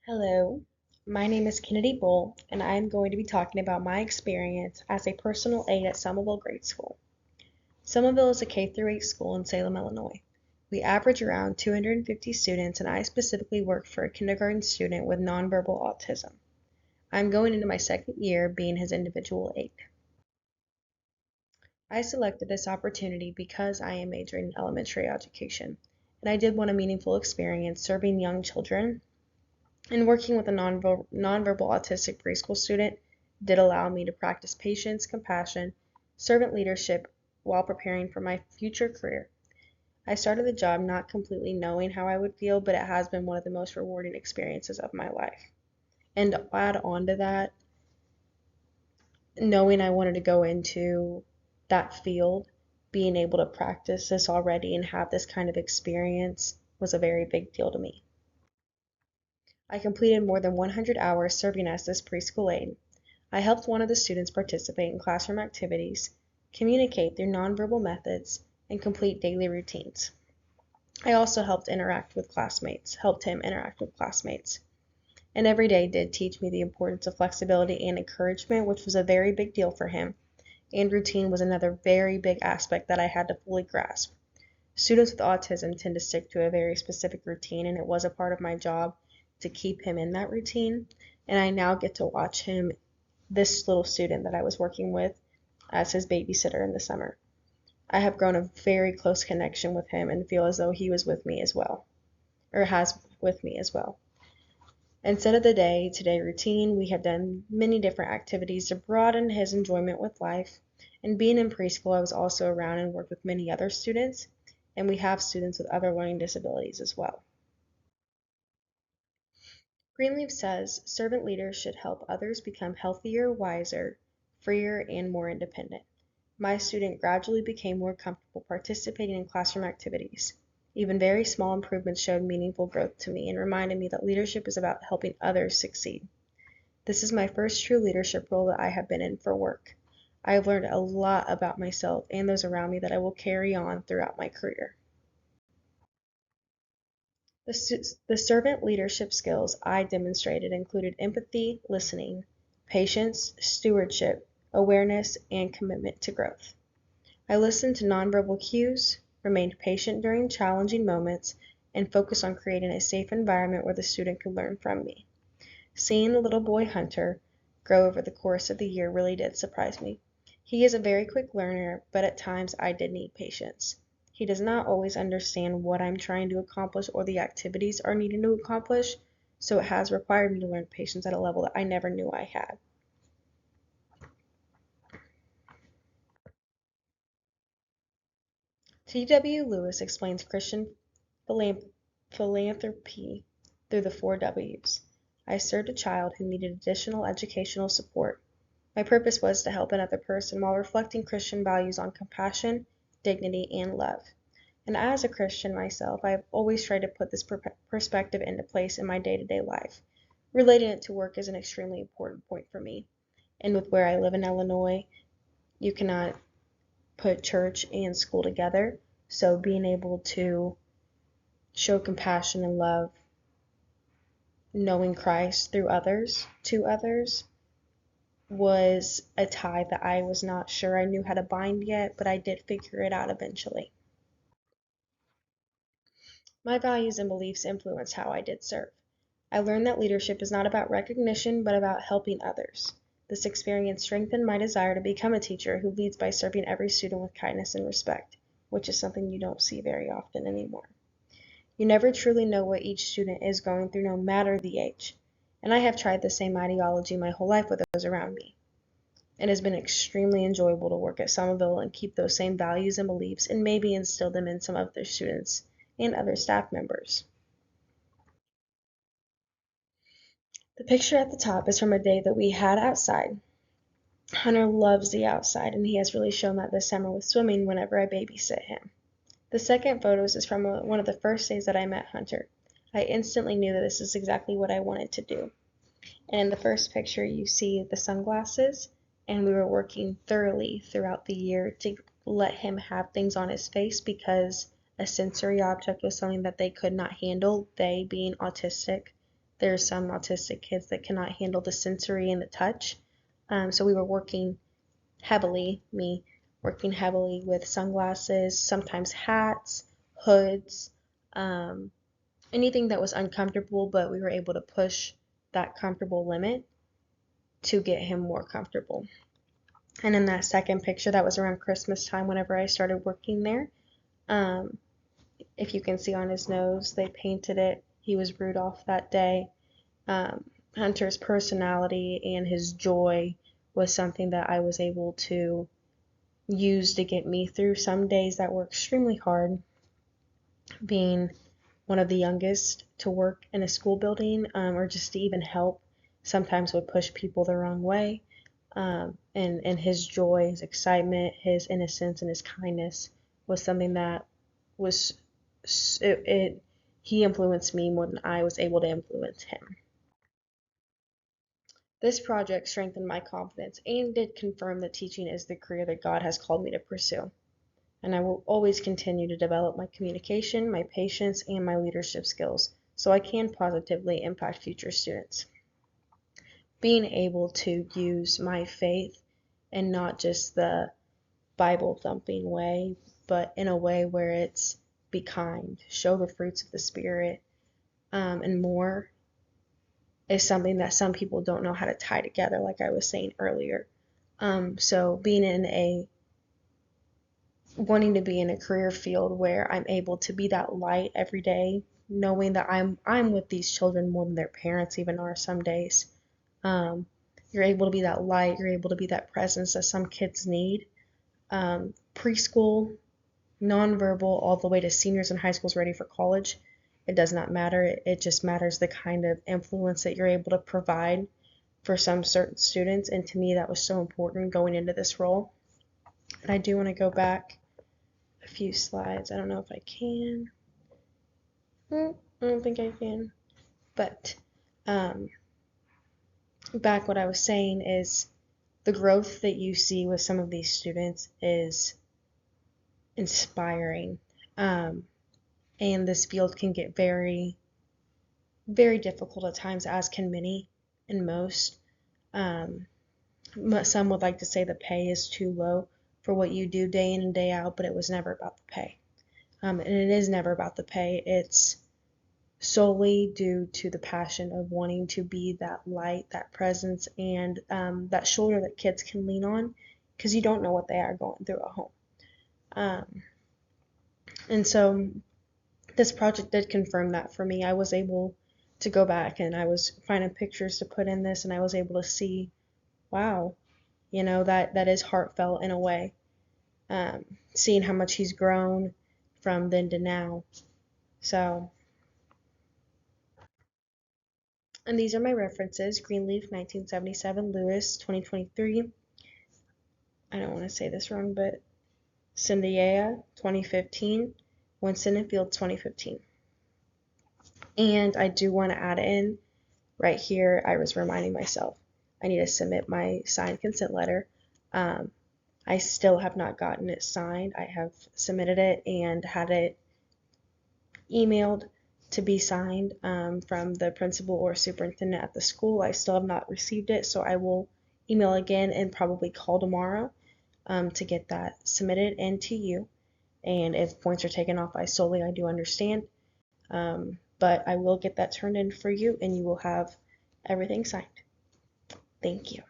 Hello, my name is Kenidee Boldt, and I am going to be talking about my experience as a personal aide at Somerville Grade School. Somerville is a K-8 school in Salem, Illinois. We average around 250 students, and I specifically work for a kindergarten student with nonverbal autism. I'm going into my second year being his individual aide. I selected this opportunity because I am majoring in elementary education, and I did want a meaningful experience serving young children. And working with a nonverbal autistic preschool student did allow me to practice patience, compassion, servant leadership while preparing for my future career. I started the job not completely knowing how I would feel, but it has been one of the most rewarding experiences of my life. And to add on to that, knowing I wanted to go into that field, being able to practice this already and have this kind of experience was a very big deal to me. I completed more than 100 hours serving as this preschool aide. I helped one of the students participate in classroom activities, communicate through nonverbal methods, and complete daily routines. I also helped him interact with classmates, and every day did teach me the importance of flexibility and encouragement, which was a very big deal for him, and routine was another very big aspect that I had to fully grasp. Students with autism tend to stick to a very specific routine, and it was a part of my job to keep him in that routine. And I now get to watch him, this little student that I was working with, as his babysitter in the summer. I have grown a very close connection with him and feel as though he was with me as well, or has with me as well. Instead of the day-to-day routine, we have done many different activities to broaden his enjoyment with life. And being in preschool, I was also around and worked with many other students, and we have students with other learning disabilities as well. Greenleaf says servant leaders should help others become healthier, wiser, freer, and more independent. My student gradually became more comfortable participating in classroom activities. Even very small improvements showed meaningful growth to me and reminded me that leadership is about helping others succeed. This is my first true leadership role that I have been in for work. I have learned a lot about myself and those around me that I will carry on throughout my career. The servant leadership skills I demonstrated included empathy, listening, patience, stewardship, awareness, and commitment to growth. I listened to nonverbal cues, remained patient during challenging moments, and focused on creating a safe environment where the student could learn from me. Seeing the little boy Hunter grow over the course of the year really did surprise me. He is a very quick learner, but at times I did need patience. He does not always understand what I'm trying to accomplish or the activities are needing to accomplish, so it has required me to learn patience at a level that I never knew I had. T.W. Lewis explains Christian philanthropy through the four W's. I served a child who needed additional educational support. My purpose was to help another person while reflecting Christian values on compassion, dignity, and love. And as a Christian myself, I have always tried to put this perspective into place in my day-to-day life. Relating it to work is an extremely important point for me. And with where I live in Illinois, you cannot put church and school together. So being able to show compassion and love, knowing Christ through others, to others, was a tie that I was not sure I knew how to bind yet, but I did figure it out eventually. My values and beliefs influenced how I did serve. I learned that leadership is not about recognition, but about helping others. This experience strengthened my desire to become a teacher who leads by serving every student with kindness and respect, which is something you don't see very often anymore. You never truly know what each student is going through, no matter the age. And I have tried the same ideology my whole life with those around me. It has been extremely enjoyable to work at Somerville and keep those same values and beliefs and maybe instill them in some of their students and other staff members. The picture at the top is from a day that we had outside. Hunter loves the outside, and he has really shown that this summer with swimming whenever I babysit him. The second photos is from one of the first days that I met Hunter. I instantly knew that this is exactly what I wanted to do. And in the first picture, you see the sunglasses, and we were working thoroughly throughout the year to let him have things on his face because a sensory object was something that they could not handle, they being autistic, There's some autistic kids that cannot handle the sensory and the touch. So we were working working heavily with sunglasses, sometimes hats, hoods, um, anything that was uncomfortable, but we were able to push that comfortable limit to get him more comfortable. And in that second picture, that was around Christmas time whenever I started working there. Um, if you can see on his nose, they painted it. He was Rudolph that day. Um, Hunter's personality and his joy was something that I was able to use to get me through some days that were extremely hard, being one of the youngest to work in a school building, or just to even help sometimes would push people the wrong way. And his joy, his excitement, his innocence, and his kindness was something that was it he influenced me more than I was able to influence him. This project strengthened my confidence and did confirm that teaching is the career that God has called me to pursue. And I will always continue to develop my communication, my patience, and my leadership skills so I can positively impact future students. Being able to use my faith in not just the Bible thumping way, but in a way where it's be kind, show the fruits of the Spirit, and more is something that some people don't know how to tie together, like I was saying earlier. So being in a wanting to be in a career field where I'm able to be that light every day, knowing that I'm with these children more than their parents even are some days. Um, you're able to be that light, you're able to be that presence that some kids need. Preschool, nonverbal, all the way to seniors in high schools ready for college. It does not matter. It just matters the kind of influence that you're able to provide for some certain students. And to me, that was so important going into this role. And I do want to go back a few slides. I don't know if I can. I don't think I can. But um, back what I was saying is the growth that you see with some of these students is inspiring. And this field can get very, very difficult at times, as can many and most. Um, some would like to say the pay is too low for what you do day in and day out, but it was never about the pay. And it is never about the pay. It's solely due to the passion of wanting to be that light, that presence, and that shoulder that kids can lean on because you don't know what they are going through at home. And so this project did confirm that for me. I was able to go back and I was finding pictures to put in this, and I was able to see, wow, that is heartfelt in a way. Seeing how much he's grown from then to now. So, and these are my references: Greenleaf 1977, Lewis 2023. I don't want to say this wrong, but Cindeia 2015, Winston and Field 2015. And I do want to add in right here, I was reminding myself I need to submit my signed consent letter. I still have not gotten it signed. I have submitted it and had it emailed to be signed from the principal or superintendent at the school. I still have not received it, so I will email again and probably call tomorrow to get that submitted and to you. And if points are taken off, I do understand. But I will get that turned in for you, and you will have everything signed. Thank you.